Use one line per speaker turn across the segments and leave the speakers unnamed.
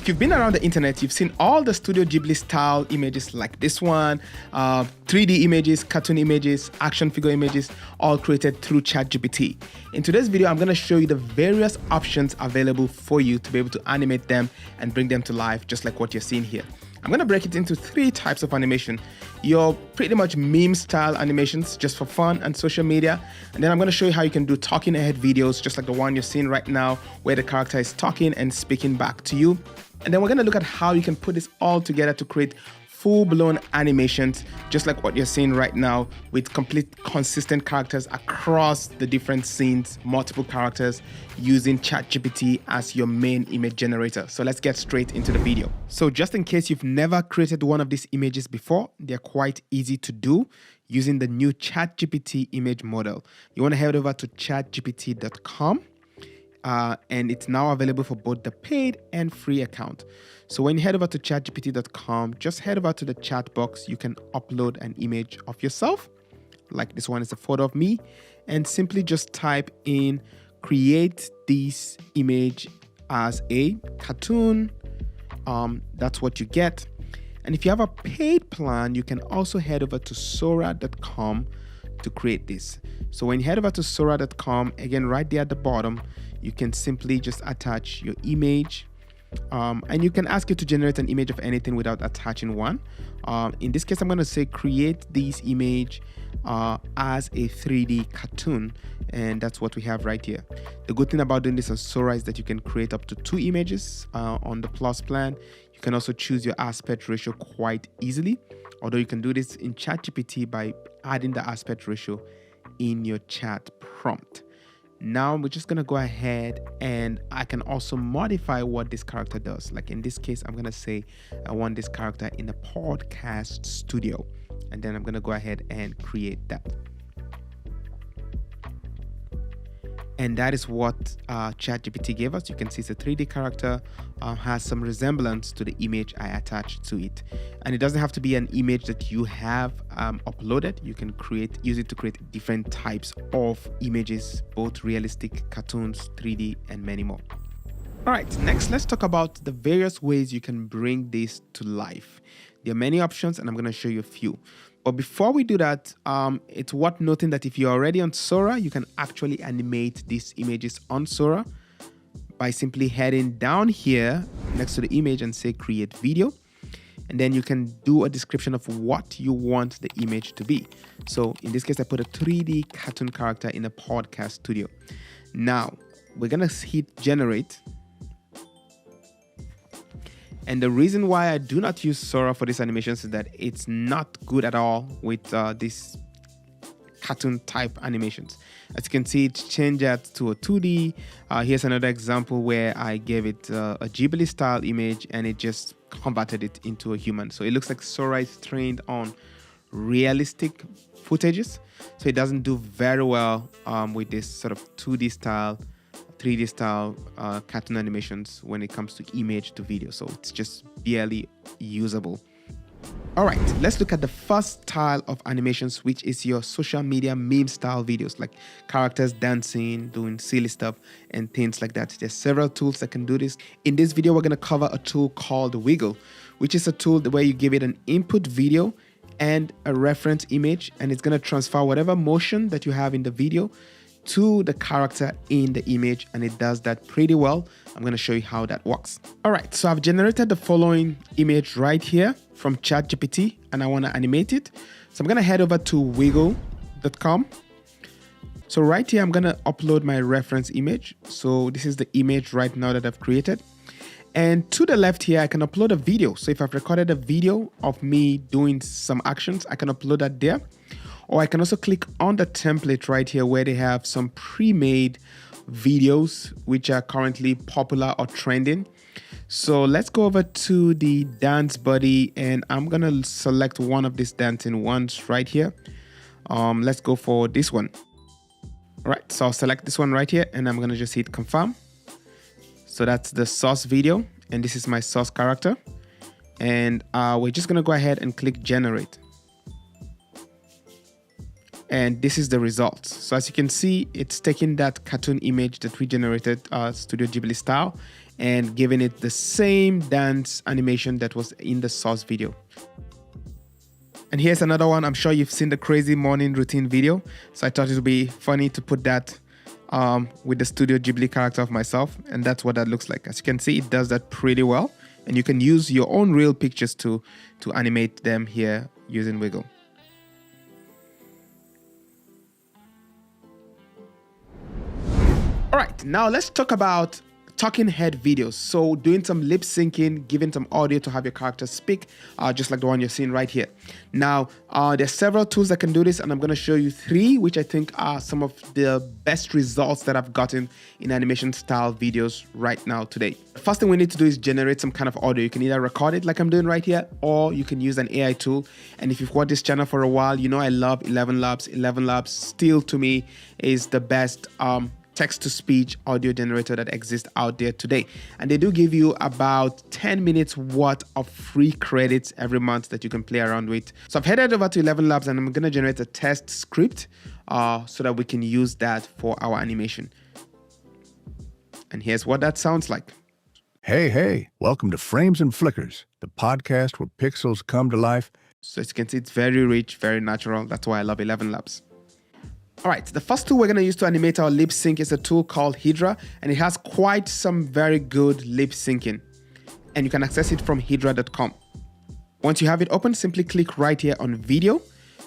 you've been around the internet, you've seen all the Studio Ghibli style images like this one, 3D images, cartoon images, action figure images, all created through ChatGPT. In today's video, I'm going to show you the various options available for you to be able to animate them and bring them to life, just like what you're seeing here. I'm going to break it into 3 types of animation. Your pretty much meme style animations just for fun and social media. And then I'm going to show you how you can do talking ahead videos just like the one you're seeing right now where the character is talking and speaking back to you. And then we're going to look at how you can put this all together to create full-blown animations just like what you're seeing right now with complete consistent characters across the different scenes, multiple characters using ChatGPT as your main image generator. So let's get straight into the video. So just in case you've never created one of these images before, they're quite easy to do using the new ChatGPT image model. You want to head over to chatgpt.com. And it's now available for both the paid and free account. So when you head over to chatgpt.com, just head over to the chat box. You can upload an image of yourself, like this one is a photo of me, and simply just type in create this image as a cartoon. That's what you get. And if you have a paid plan, you can also head over to sora.com to create this. So when you head over to sora.com, again right there at the bottom, you can simply just attach your image, and you can ask it to generate an image of anything without attaching one. In this case, I'm going to say create this image as a 3D cartoon, and that's what we have right here. The good thing about doing this on Sora is that you can create up to 2 images on the Plus plan. You can also choose your aspect ratio quite easily, although you can do this in ChatGPT by adding the aspect ratio in your chat prompt. Now we're just going to go ahead and I can also modify what this character does. Like in this case, I'm going to say I want this character in the podcast studio, and then I'm going to go ahead and create that. And that is what ChatGPT gave us. You can see it's a 3D character, has some resemblance to the image I attached to it. And it doesn't have to be an image that you have uploaded. You can use it to create different types of images, both realistic, cartoons, 3D, and many more. All right, next, let's talk about the various ways you can bring this to life. There are many options, and I'm going to show you a few. But before we do that, it's worth noting that if you're already on Sora, you can actually animate these images on Sora by simply heading down here next to the image and say create video. And then you can do a description of what you want the image to be. So in this case, I put a 3D cartoon character in a podcast studio. Now we're going to hit generate. And the reason why I do not use Sora for these animations is that it's not good at all with these cartoon type animations. As you can see, it's changed that to a 2D. Here's another example where I gave it a Ghibli style image and it just converted it into a human. So it looks like Sora is trained on realistic footages. So it doesn't do very well with this sort of 2D style, 3D style cartoon animations when it comes to image to video. So it's just barely usable. All right, let's look at the first style of animations, which is your social media meme style videos, like characters dancing, doing silly stuff and things like that. There's several tools that can do this. In this video, we're going to cover a tool called Wiggle, which is a tool where you give it an input video and a reference image, and it's going to transfer whatever motion that you have in the video to the character in the image, and it does that pretty well. I'm going to show you how that works. All right, so I've generated the following image right here from ChatGPT, and I want to animate it. So I'm going to head over to wiggle.com. So right here, I'm going to upload my reference image. So this is the image right now that I've created. And to the left here, I can upload a video. So if I've recorded a video of me doing some actions, I can upload that there. Or I can also click on the template right here where they have some pre-made videos which are currently popular or trending. So let's go over to the dance buddy, and I'm going to select one of these dancing ones right here. Let's go for this one. All right, so I'll select this one right here, and I'm going to just hit confirm. So that's the source video, and this is my source character. And we're just going to go ahead and click generate. And this is the results. So as you can see, it's taking that cartoon image that we generated Studio Ghibli style, and giving it the same dance animation that was in the source video. And here's another one. I'm sure you've seen the crazy morning routine video, so I thought it would be funny to put that with the Studio Ghibli character of myself, and that's what that looks like. As you can see, it does that pretty well, and you can use your own real pictures to animate them here using Wiggle. All right, now let's talk about talking head videos. So doing some lip syncing, giving some audio to have your character speak, just like the one you're seeing right here. Now, there's several tools that can do this, and I'm going to show you 3, which I think are some of the best results that I've gotten in animation style videos right now today. The first thing we need to do is generate some kind of audio. You can either record it like I'm doing right here, or you can use an AI tool. And if you've watched this channel for a while, you know I love ElevenLabs. ElevenLabs still to me is the best text-to-speech audio generator that exists out there today. And they do give you about 10 minutes worth of free credits every month that you can play around with. So I've headed over to ElevenLabs and I'm going to generate a test script so that we can use that for our animation. And here's what that sounds like.
Hey, welcome to Frames and Flickers, the podcast where pixels come to life.
So as you can see, it's very rich, very natural. That's why I love ElevenLabs. All right, the first tool we're going to use to animate our lip sync is a tool called Hydra, and it has quite some very good lip syncing, and you can access it from hydra.com. Once you have it open, simply click right here on video,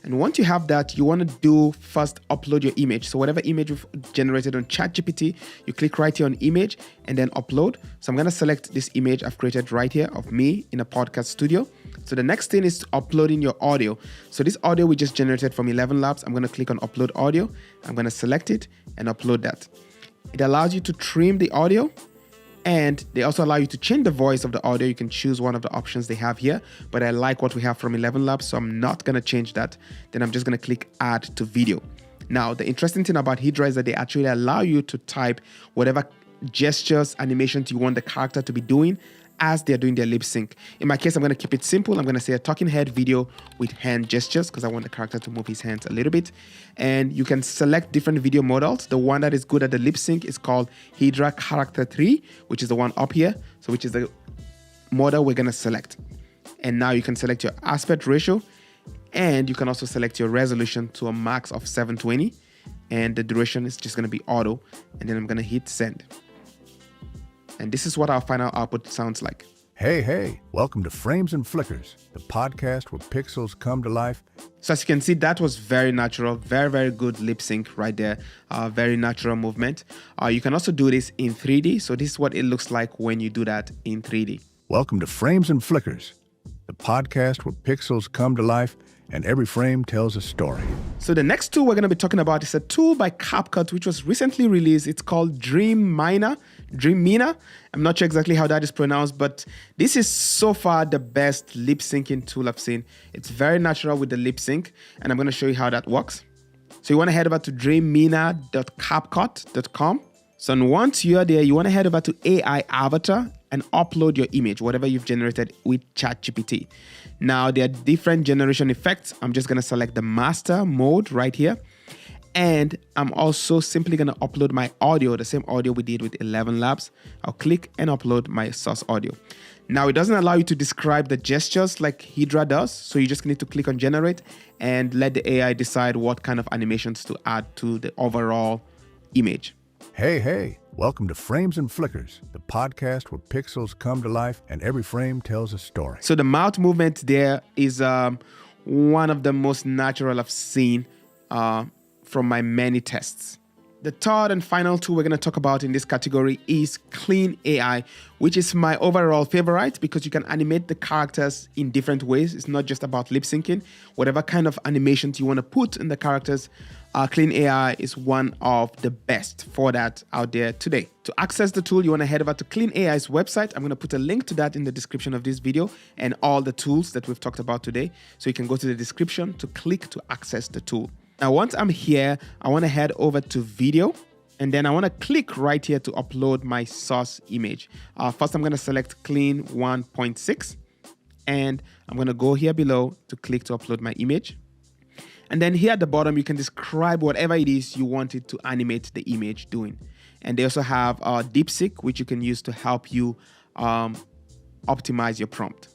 and once you have that, you want to do first upload your image. So whatever image you've generated on ChatGPT, you click right here on image and then upload. So I'm going to select this image I've created right here of me in a podcast studio. So the next thing is uploading your audio. So this audio we just generated from ElevenLabs, I'm going to click on upload audio. I'm going to select it and upload that. It allows you to trim the audio, and they also allow you to change the voice of the audio. You can choose one of the options they have here, but I like what we have from ElevenLabs, so I'm not going to change that. Then I'm just going to click add to video. Now, the interesting thing about Hydra is that they actually allow you to type whatever gestures, animations you want the character to be doing as they're doing their lip sync. In my case, I'm going to keep it simple. I'm going to say a talking head video with hand gestures because I want the character to move his hands a little bit. And you can select different video models. The one that is good at the lip sync is called Hydra Character 3, which is the one up here. So which is the model we're going to select. And now you can select your aspect ratio, and you can also select your resolution to a max of 720. And the duration is just going to be auto. And then I'm going to hit send. And this is what our final output sounds like.
Hey, welcome to Frames and Flickers, the podcast where pixels come to life.
So as you can see, that was very natural, very good lip sync right there. Very natural movement. You can also do this in 3D. So this is what it looks like when you do that in 3D.
Welcome to Frames and Flickers, the podcast where pixels come to life and every frame tells a story.
So the next tool we're going to be talking about is a tool by CapCut, which was recently released. It's called Dreamina. I'm not sure exactly how that is pronounced, but this is so far the best lip syncing tool I've seen. It's very natural with the lip sync, and I'm going to show you how that works. So you want to head over to dreamina.capcut.com. So once you're there, you want to head over to AI Avatar and upload your image, whatever you've generated with ChatGPT. Now, there are different generation effects. I'm just going to select the master mode right here. And I'm also simply going to upload my audio, the same audio we did with ElevenLabs. I'll click and upload my source audio. Now, it doesn't allow you to describe the gestures like Hydra does. So you just need to click on generate and let the AI decide what kind of animations to add to the overall image.
Hey, welcome to Frames and Flickers, the podcast where pixels come to life and every frame tells a story.
So the mouth movement there is one of the most natural I've seen from my many tests. The third and final tool we're going to talk about in this category is Clean AI, which is my overall favorite because you can animate the characters in different ways. It's not just about lip syncing. Whatever kind of animations you want to put in the characters, Clean AI is one of the best for that out there today. To access the tool, you want to head over to Clean AI's website. I'm going to put a link to that in the description of this video and all the tools that we've talked about today. So you can go to the description to click to access the tool. Now, once I'm here, I want to head over to video, and then I want to click right here to upload my source image. First, I'm going to select Clean 1.6, and I'm going to go here below to click to upload my image. And then here at the bottom, you can describe whatever it is you want it to animate the image doing. And they also have DeepSeek, which you can use to help you optimize your prompt.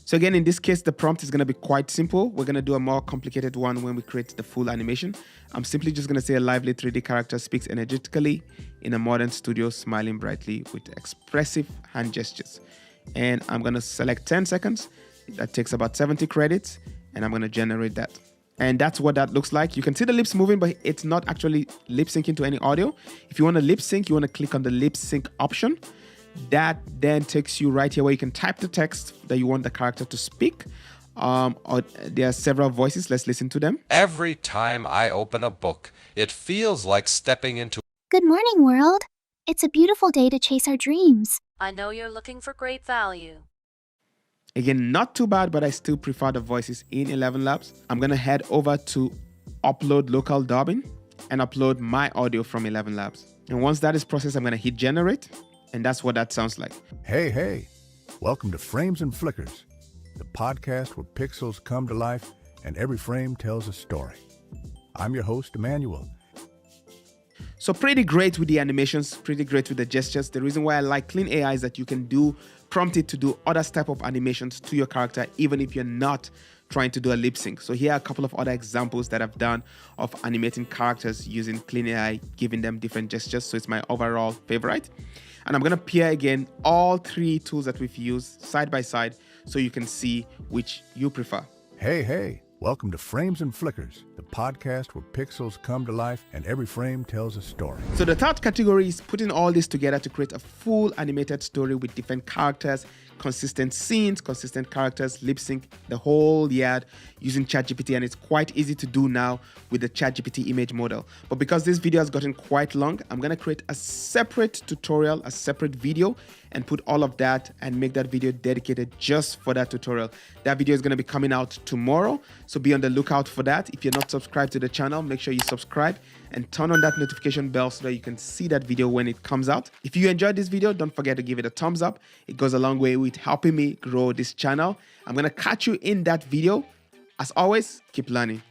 So again, in this case, the prompt is going to be quite simple. We're going to do a more complicated one when we create the full animation. I'm simply just going to say a lively 3D character speaks energetically in a modern studio, smiling brightly with expressive hand gestures. And I'm going to select 10 seconds. That takes about 70 credits, and I'm going to generate that. And that's what that looks like. You can see the lips moving, but it's not actually lip syncing to any audio. If you want to lip sync, you want to click on the lip sync option. That then takes you right here where you can type the text that you want the character to speak. Or there are several voices. Let's listen to them.
Every time I open a book, it feels like stepping into...
Good morning, world. It's a beautiful day to chase our dreams.
I know you're looking for great value.
Again, not too bad, but I still prefer the voices in 11 Labs. I'm going to head over to upload local dubbing and upload my audio from 11 Labs. And once that is processed, I'm going to hit generate. And that's what that sounds like.
Hey, welcome to Frames and Flickers, the podcast where pixels come to life and every frame tells a story. I'm your host, Emmanuel.
So pretty great with the animations, pretty great with the gestures. The reason why I like Clean AI is that you can prompt it to do other type of animations to your character, even if you're not trying to do a lip sync. So here are a couple of other examples that I've done of animating characters using Clean AI, giving them different gestures. So it's my overall favorite. And I'm going to pair again all three tools that we've used side by side so you can see which you prefer.
Hey, welcome to Frames and Flickers, the podcast where pixels come to life and every frame tells a story.
So the third category is putting all this together to create a full animated story with different characters, consistent scenes, consistent characters, lip sync, the whole yard using ChatGPT. And it's quite easy to do now with the ChatGPT image model. But because this video has gotten quite long, I'm going to create a separate tutorial, a separate video, and put all of that and make that video dedicated just for that tutorial. That video is going to be coming out tomorrow, so be on the lookout for that. If you're not subscribed to the channel, make sure you subscribe and turn on that notification bell so that you can see that video when it comes out. If you enjoyed this video, don't forget to give it a thumbs up. It goes a long way with helping me grow this channel. I'm going to catch you in that video. As always, keep learning.